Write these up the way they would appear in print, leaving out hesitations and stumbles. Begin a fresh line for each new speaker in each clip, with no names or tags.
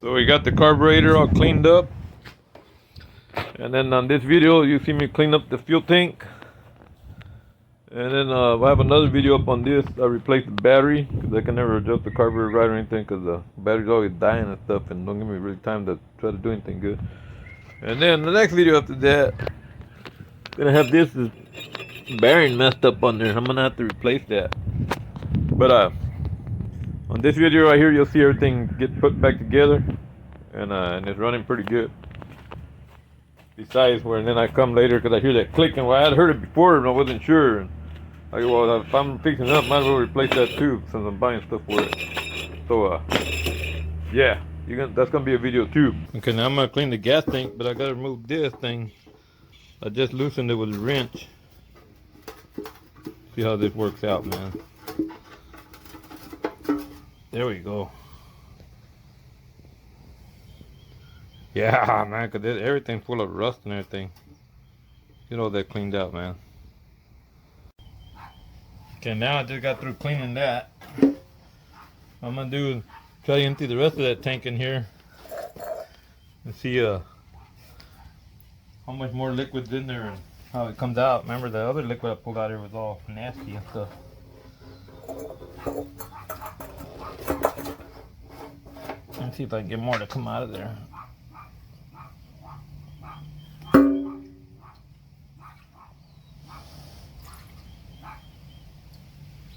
So we got the carburetor all cleaned up, and then on this video you see me clean up the fuel tank, and then I have another video up on this. I replaced the battery because I can never adjust the carburetor right or anything because the battery's always dying and stuff, and don't give me really time to try to do anything good. And then the next video after that, gonna have this bearing messed up on there. I'm gonna have to replace that. But on this video right here, you'll see everything get put back together, and it's running pretty good. Besides, and then I come later because I hear that clicking. Well, I had heard it before and I wasn't sure. And I go, well, if I'm fixing it up, might as well replace that too since I'm buying stuff for it. So, yeah, that's gonna be a video too. Okay, now I'm gonna clean the gas tank, but I gotta remove this thing. I just loosened it with a wrench. See how this works out, man. There we go. Yeah, man, because everything's full of rust and everything. Get all that cleaned out, man. Okay, now I just got through cleaning that. What I'm going to do is try to empty the rest of that tank in here and see how much more liquid's in there and how it comes out. Remember, the other liquid I pulled out here was all nasty and stuff. Let's see if I can get more to come out of there.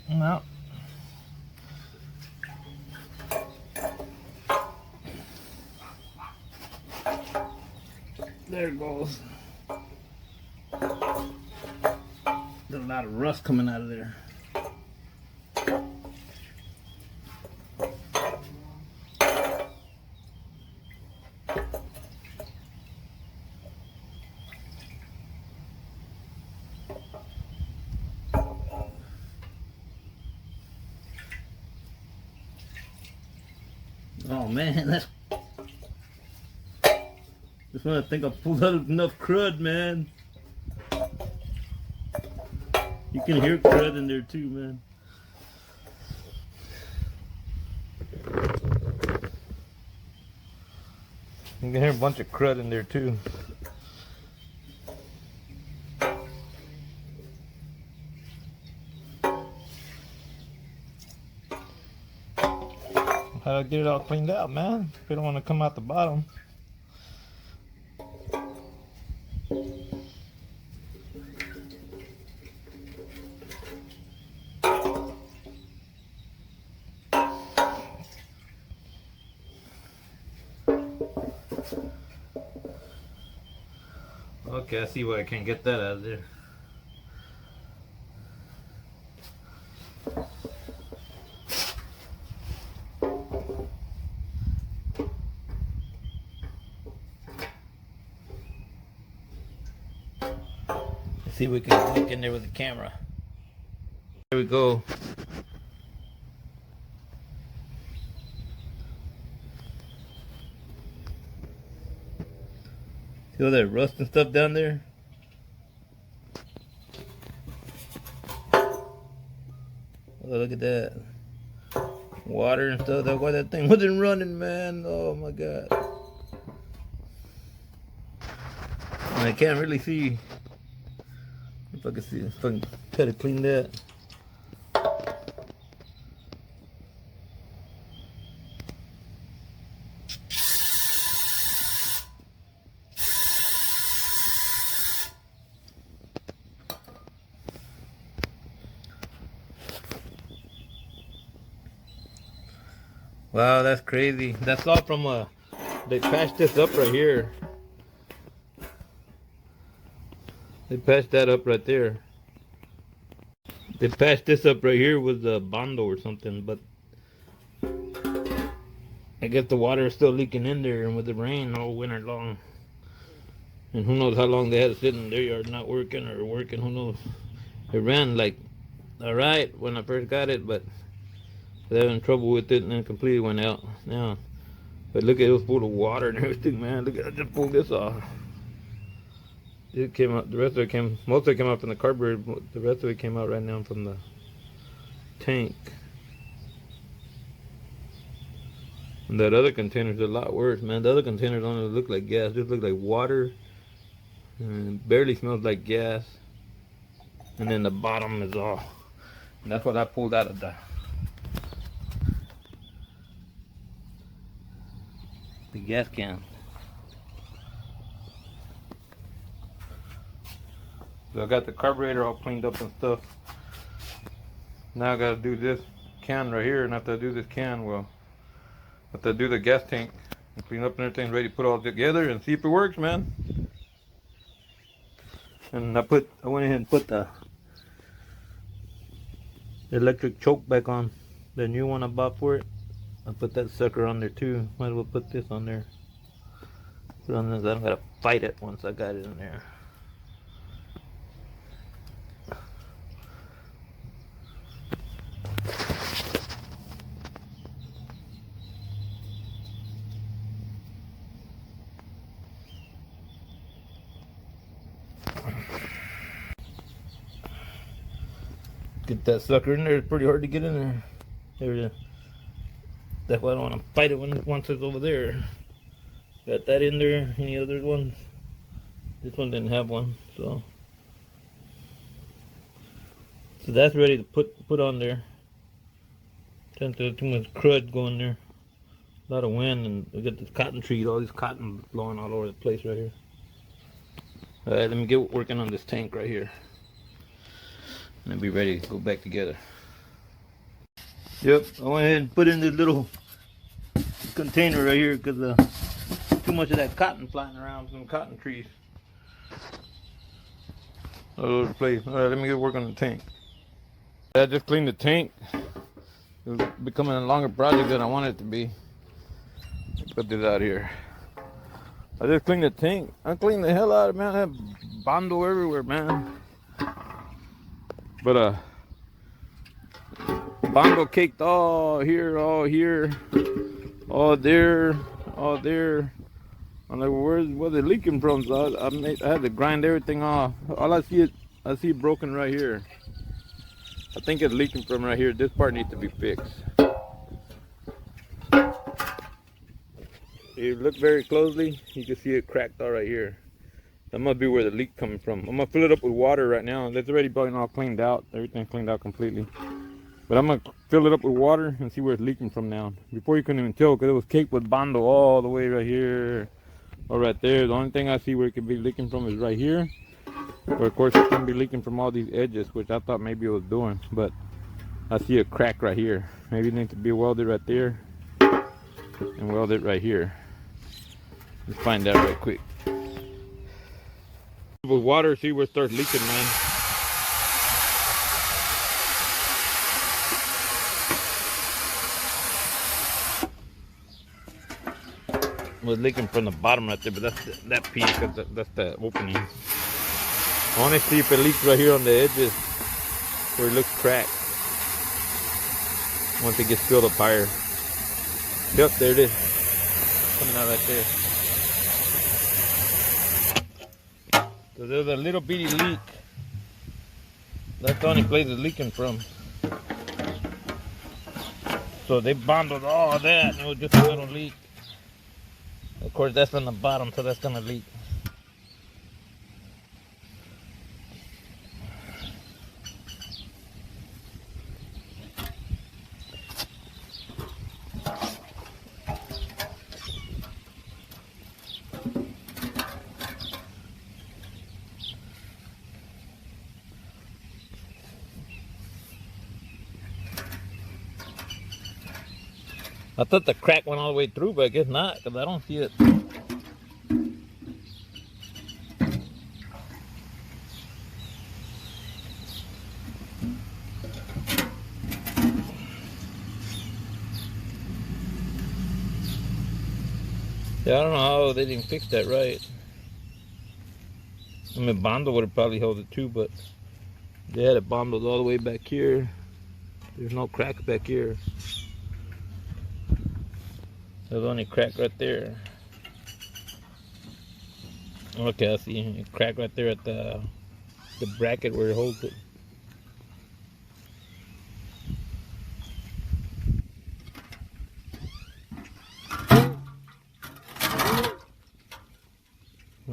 No. There it goes. There's a lot of rust coming out of there. Oh man, that's just when I think I pulled out enough crud, man. You can hear crud in there too, man. You can hear a bunch of crud in there too. How to get it all cleaned out, man? If you don't want to come out the bottom. Okay, I see why I can't get that out of there. Let's see if we can look in there with the camera. There we go. See all that rust and stuff down there? Oh, look at that. Water and stuff. That's why that thing wasn't running, man. Oh my god. And I can't really see. If I can see, if I can try to clean that. Wow, that's crazy. That's all from they patched this up right here. They patched that up right there. They patched this up right here with the bondo or something, but I guess the water is still leaking in there, and with the rain all winter long. And who knows how long they had it sitting in their yard not working or working, who knows. It ran like alright when I first got it, but they're having trouble with it and then completely went out now. But look at it, was full of water and everything, man. Look at, I just pulled this off. It came out, the rest of it came, most of it came out from the carburetor, the rest of it came out right now from the tank. And that other container's a lot worse, man. The other containers don't look like gas, just look like water. And it barely smells like gas. And then the bottom is all. And that's what I pulled out of the gas can. So I got the carburetor all cleaned up and stuff. Now I gotta do this can right here, and after I do this can, well, after I do the gas tank and clean up and everything, ready to put it all together and see if it works, man. And I went ahead and put the electric choke back on, the new one I bought for it. I put that sucker on there too. Might as well put this on there. Put on this. I don't gotta fight it once I got it in there. Get that sucker in there. It's pretty hard to get in there. There it is. That's why I don't want to fight it once it's over there. Got that in there. Any other ones? This one didn't have one, so that's ready to put on there. Since there's too much crud going there. A lot of wind, and we got this cotton trees, all this cotton blowing all over the place right here. Alright, let me get working on this tank right here. And I'll be ready to go back together. Yep, I went ahead and put in this little container right here because too much of that cotton flying around, some cotton trees all over the place. Alright, let me get work on the tank. I just cleaned the tank. It was becoming a longer project than I wanted it to be. Put this out here. I just cleaned the tank. I cleaned the hell out of it, man. I had bondo everywhere, man. But bondo caked all here, all there, all there. I'm like, where's it leaking from? So I had to grind everything off. All I see it broken right here. I think it's leaking from right here. This part needs to be fixed. If you look very closely, you can see it cracked all right here. That must be where the leak coming from. I'm gonna fill it up with water right now. It's already been all cleaned out. Everything's cleaned out completely. But I'm gonna fill it up with water and see where it's leaking from now. Before you couldn't even tell because it was caked with bondo all the way right here or right there. The only thing I see where it could be leaking from is right here. But of course it can be leaking from all these edges, which I thought maybe it was doing. But I see a crack right here. Maybe it needs to be welded right there and welded right here. Let's find out right quick. With water, see where it starts leaking, man. It was leaking from the bottom right there, but that's that piece, that's the opening. I want to see if it leaks right here on the edges where it looks cracked. Once it gets filled up higher. Yep, there it is. Coming out right there. So there's a little bitty leak. That's the only place it's leaking from. So they bonded all that and it was just a little leak. Of course that's on the bottom, so that's gonna leak. I thought the crack went all the way through, but I guess not, because I don't see it. Yeah, I don't know how they didn't fix that right. I mean, bondo would have probably held it too, but they had it bondoed all the way back here. There's no crack back here. There's only crack right there. Okay, I see a crack right there at the bracket where it holds it.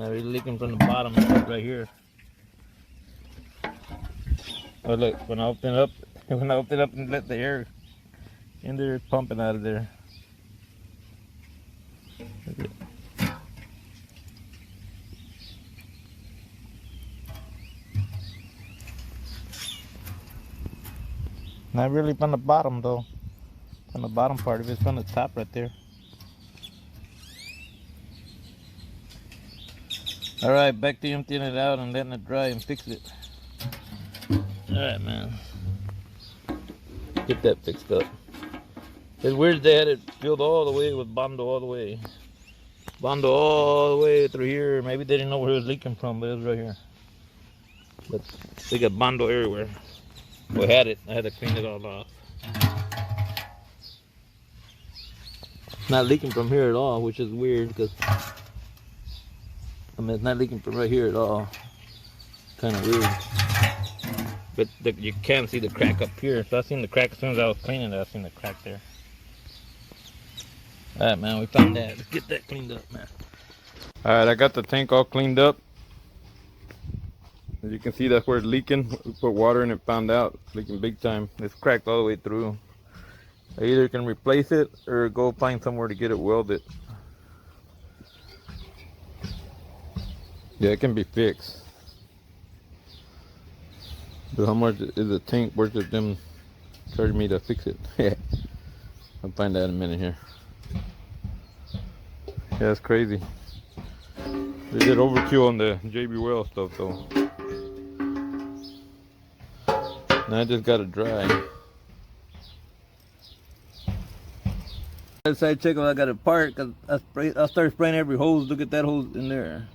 Now it's leaking from the bottom right here. Oh look, when I open it up, and let the air in there, it's pumping out of there. Not really from the bottom though. From the bottom part of it, it's from the top right there. Alright, back to emptying it out and letting it dry and fix it. Alright, man. Get that fixed up. It's weird they had it filled all the way with Bondo all the way. Bondo all the way through here. Maybe they didn't know where it was leaking from, but it was right here. But they got Bondo everywhere. We had it. I had to clean it all off. It's not leaking from here at all, which is weird because I mean it's not leaking from right here at all. Kind of weird. But you can see the crack up here. So I seen the crack as soon as I was cleaning it. I seen the crack there. Alright, man, we found that. Let's get that cleaned up, man.
Alright, I got the tank all cleaned up. As you can see, that's where it's leaking. We put water in it, found out it's leaking big time. It's cracked all the way through. I either can replace it or go find somewhere to get it welded. Yeah, it can be fixed. But how much is the tank worth of them charging me to fix it? I'll find that in a minute here. Yeah, it's crazy. They did overkill on the JB Weld stuff though. Now I just gotta dry.
Side check, I got it apart because I started spraying every hose. Look at that hose in there.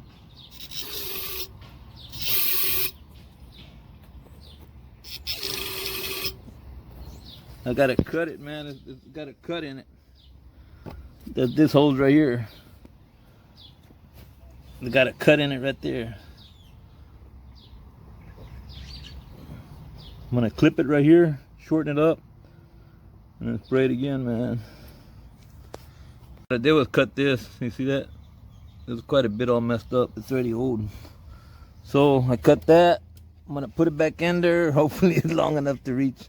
I gotta cut it, man. It's got a cut in it. This hose right here. It got a cut in it right there. I'm gonna clip it right here, shorten it up, and then spray it again, man. What I did was cut this. You see that? It was quite a bit all messed up. It's already old. So I cut that. I'm gonna put it back in there. Hopefully it's long enough to reach.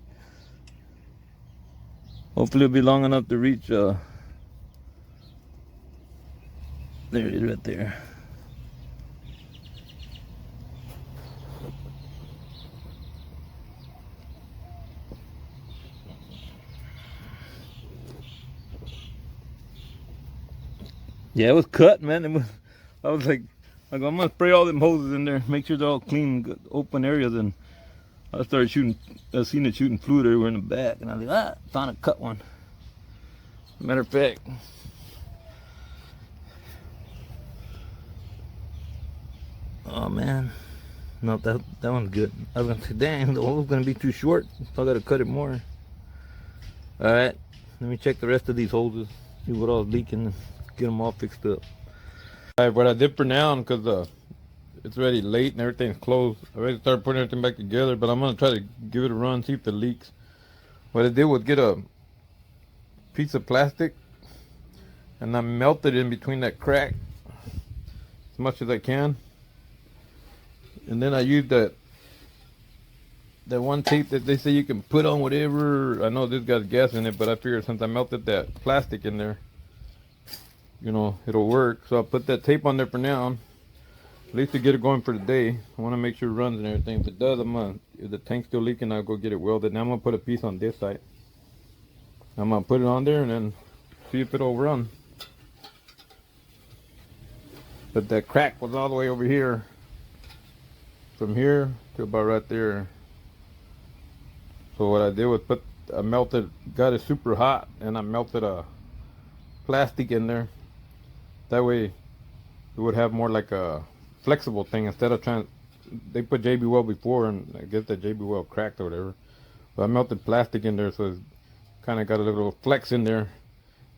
Hopefully it'll be long enough to reach. There it is right there. Yeah, it was cut, man. I was like, I'm gonna spray all them hoses in there, make sure they're all clean, good, open areas, and I started shooting. I seen it shooting fluid everywhere in the back, and I was like, found a cut one. Matter of fact, oh man, no, that one's good. I was gonna say, dang, the hole's gonna be too short, so I gotta cut it more. All right, let me check the rest of these hoses, see what all's leaking. Get them all fixed up.
Alright, what I did for now, because it's already late and everything's closed, I already started putting everything back together, but I'm going to try to give it a run, see if it leaks. What I did was get a piece of plastic and I melted it in between that crack as much as I can. And then I used that one tape that they say you can put on whatever. I know this got gas in it, but I figured since I melted that plastic in there, you know, it'll work. So I'll put that tape on there for now, at least to get it going for the day. I want to make sure it runs and everything. If it does, if the tank's still leaking, I'll go get it welded. Now I'm gonna put a piece on this side. I'm gonna put it on there and then see if it'll run. But that crack was all the way over here, from here to about right there. So what I did was got it super hot, and I melted a plastic in there. That way it would have more like a flexible thing instead of they put JB Weld before, and I guess that JB Weld cracked or whatever. But I melted plastic in there, so it's kind of got a little flex in there.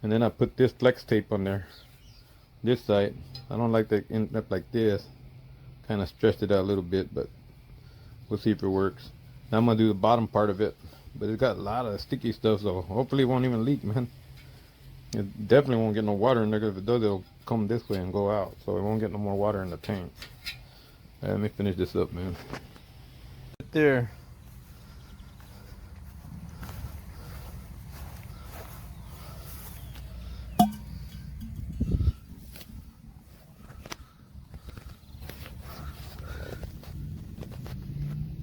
And then I put this flex tape on there, this side. I don't like to end up like this. Kind of stretched it out a little bit, but we'll see if it works. Now I'm gonna do the bottom part of it, but it's got a lot of sticky stuff, so hopefully it won't even leak, man. It definitely won't get no water in there, 'cause if it does, it'll come this way and go out. So it won't get no more water in the tank. Let me finish this up, man.
Right there.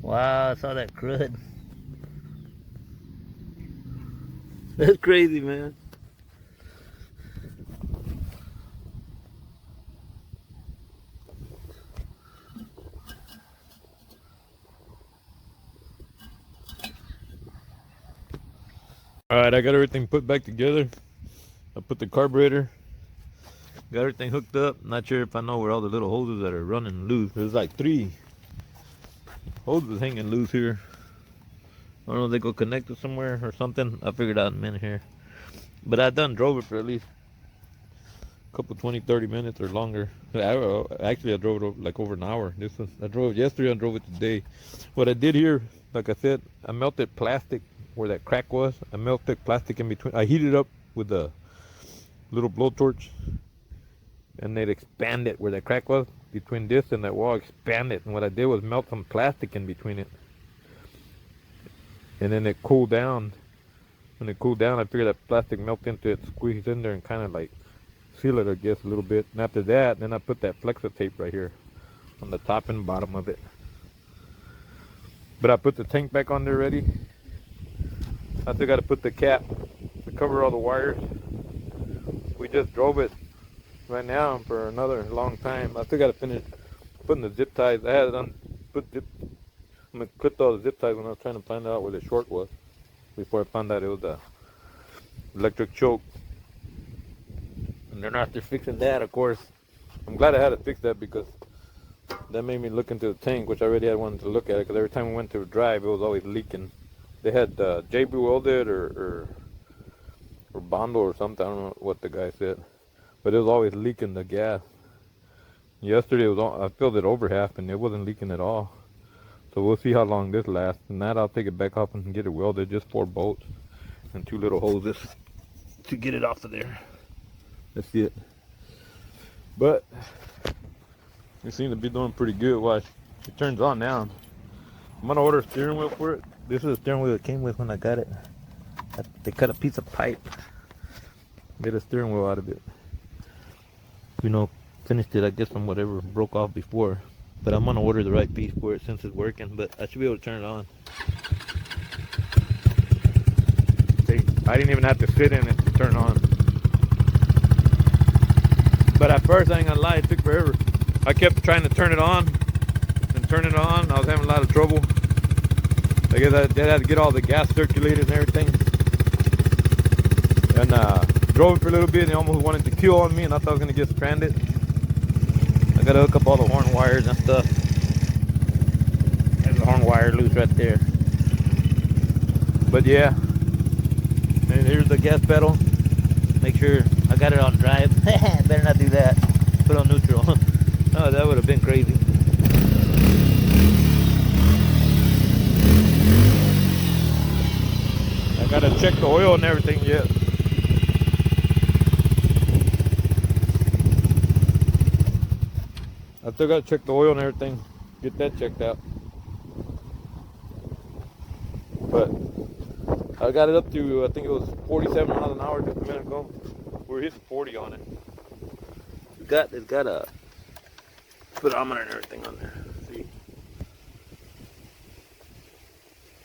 Wow, I saw that crud. That's crazy, man.
Alright, I got everything put back together. I put the carburetor, got everything hooked up. Not sure if I know where all the little hoses that are running loose. There's like 3 hoses hanging loose here. I don't know if they go connected somewhere or something. I figured out in a minute here. But I done drove it for at least a couple 20-30 minutes or longer. Actually, I drove it like over an hour. I drove it yesterday, I drove it today. What I did here, like I said, I melted plastic where that crack was. I melted plastic in between. I heated up with a little blowtorch, and they'd expand it where that crack was between this and that wall. Expand it, and what I did was melt some plastic in between it, and then it cooled down. When it cooled down, I figured that plastic melt into it, squeeze in there, and kind of like seal it, I guess, a little bit. And after that, then I put that flexo tape right here on the top and bottom of it. But I put the tank back on there ready. I still got to put the cap to cover all the wires. We just drove it right now for another long time. I still got to finish putting the zip ties. I had it on, I clipped all the zip ties when I was trying to find out where the short was, before I found out it was the electric choke. And then after fixing that, of course, I'm glad I had to fix that, because that made me look into the tank, which I already had wanted to look at it, because every time we went to drive, it was always leaking. They had JB welded or Bondo or something. I don't know what the guy said, but it was always leaking the gas. Yesterday I filled it over half, and it wasn't leaking at all. So we'll see how long this lasts. And that I'll take it back off and get it welded. Just 4 bolts and 2 little hoses to get it off of there. That's it. But we seem to be doing pretty good. Watch, it turns on now. I'm gonna order a steering wheel for it. This is the steering wheel it came with when I got it. They cut a piece of pipe, made a steering wheel out of it. You know, finished it, I guess, from whatever broke off before. But I'm gonna order the right piece for it since it's working. But I should be able to turn it on. See, I didn't even have to sit in it to turn on. But at first, I ain't gonna lie, it took forever. I kept trying to turn it on and turn it on. I was having a lot of trouble. I guess I had to get all the gas circulated and everything. And drove it for a little bit, and it almost wanted to kill on me, and I thought I was gonna get stranded. I gotta hook up all the horn wires and stuff. There's the horn wire loose right there. But yeah, and here's the gas pedal. Make sure I got it on drive. Better not do that. Put on neutral. Oh, that would have been crazy. I gotta check the oil and everything yet. I still gotta check the oil and everything. Get that checked out. But I got it up to, I think it was 47 miles an hour just a minute ago. We were hitting 40 on it. It's got a speedometer and everything on there. See?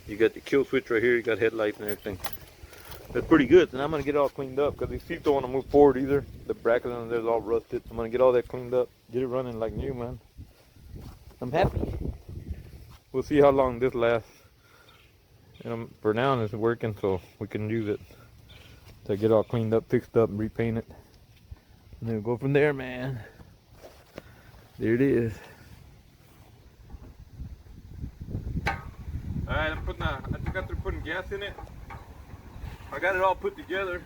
You got the kill switch right here, you got headlights and everything. That's pretty good. And I'm gonna get it all cleaned up, because these seats don't want to move forward either. The bracket on there's all rusted. I'm gonna get all that cleaned up, get it running like new, man. I'm happy. We'll see how long this lasts. And for now, it's working, so we can use it to get all cleaned up, fixed up, and repaint it. And then we'll go from there, man. There it is. Alright, I just got through putting gas in it. I got it all put together.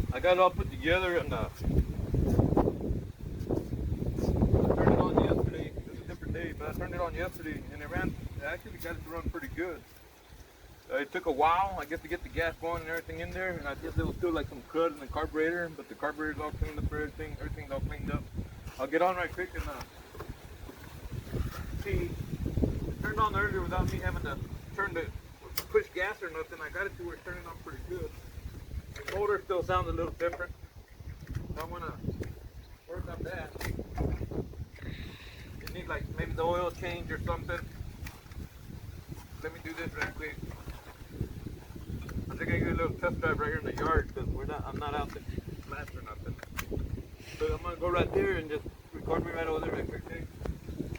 And I turned it on yesterday. It was a different day, but I turned it on yesterday, and it actually got it to run pretty good. It took a while, I guess, to get the gas going and everything in there, and I guess there was still like some crud in the carburetor, but the carburetor's all cleaned up for everything. Everything's all cleaned up. I'll get on right quick and see. It turned on earlier without me having to push gas or nothing. I got it to where it's turning on pretty good. The motor still sounds a little different. So I'm gonna work on that. It needs like maybe the oil change or something. Let me do this right quick. I think I get a little test drive right here in the yard because I'm not out to blast or nothing. So I'm gonna go right there and just record me right over there right quick.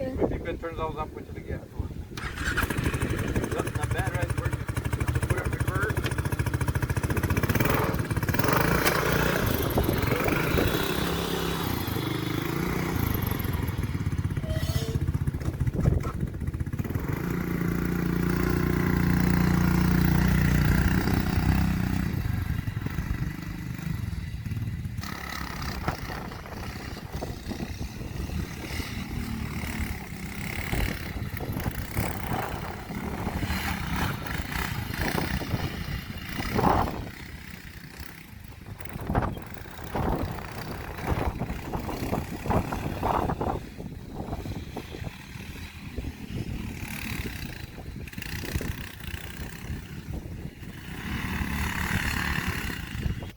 Okay. If it turns off, I'll put to the gas on. That's not bad, right? We're just put it in reverse.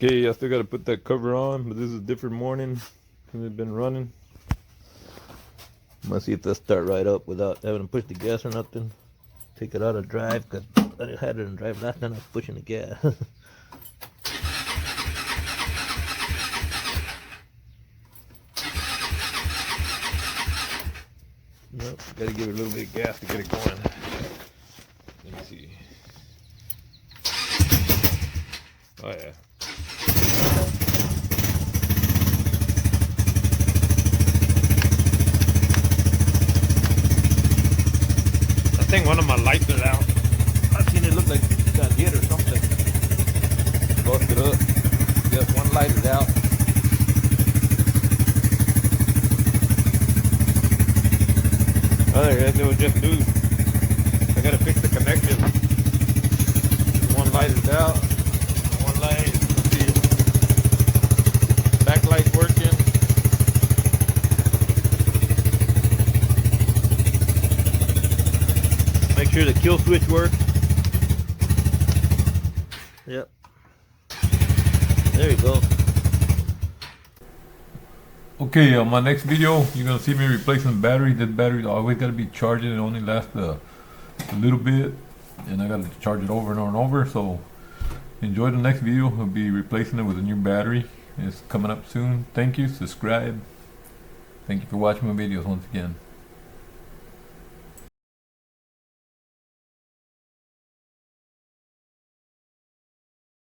Okay, I still got to put that cover on, but this is a different morning because it's been running.
I'm gonna see if they'll start right up without having to push the gas or nothing. Take it out of drive, because I had it in drive last time I was pushing the gas. Nope, gotta give it a little bit of gas to get it going.
Let me see. Oh yeah. I think one of my lights is out.
I seen it look like it got hit or something. Busted up. Yep, one light is out.
Oh, yeah, it was just loose. I gotta fix the connection. One light is out. One light, let's see. Backlight's working.
Make sure the kill switch works. Yep. There you go.
Okay, on my next video, you're gonna see me replacing the battery. This battery always gotta be charging. It only lasts a little bit, and I gotta charge it over and over and over. So enjoy the next video. I'll be replacing it with a new battery. It's coming up soon. Thank you. Subscribe. Thank you for watching my videos once again.